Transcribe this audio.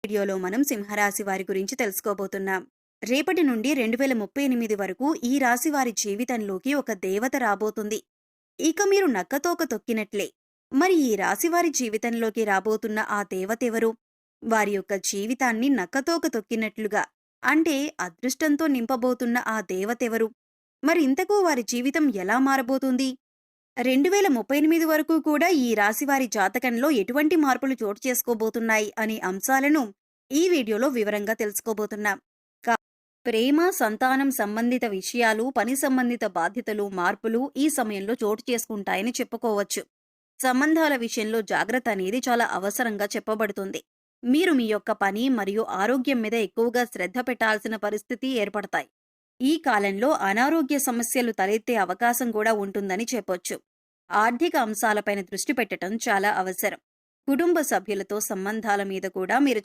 వీడియోలో మనం సింహరాశి వారి గురించి తెలుసుకోబోతున్నాం. రేపటి నుండి 2038 వరకు ఈ రాశి వారి జీవితంలోకి ఒక దేవత రాబోతుంది. ఇక మీరు నక్కతోక తొక్కినట్లే. మరి ఈ రాశి వారి జీవితంలోకి రాబోతున్న ఆ దేవతెవరు? వారి యొక్క జీవితాన్ని నక్కతోక తొక్కినట్లుగా అంటే అదృష్టంతో నింపబోతున్న ఆ దేవతెవరు? మరింతకు వారి జీవితం ఎలా మారబోతుంది? 2038 వరకు కూడా ఈ రాశివారి జాతకంలో ఎటువంటి మార్పులు చోటు చేసుకోబోతున్నాయి అనే అంశాలను ఈ వీడియోలో వివరంగా తెలుసుకోబోతున్నాం. ప్రేమ, సంతానం సంబంధిత విషయాలు, పని సంబంధిత బాధ్యతలు, మార్పులు ఈ సమయంలో చోటు చేసుకుంటాయని చెప్పుకోవచ్చు. సంబంధాల విషయంలో జాగ్రత్త అనేది చాలా అవసరంగా చెప్పబడుతుంది. మీరు మీ యొక్క పని మరియు ఆరోగ్యం మీద ఎక్కువగా శ్రద్ధ పెట్టాల్సిన పరిస్థితి ఏర్పడతాయి. ఈ కాలంలో అనారోగ్య సమస్యలు తలెత్తే అవకాశం కూడా ఉంటుందని చెప్పొచ్చు. ఆర్థిక అంశాలపైన దృష్టి పెట్టడం చాలా అవసరం. కుటుంబ సభ్యులతో సంబంధాల మీద కూడా మీరు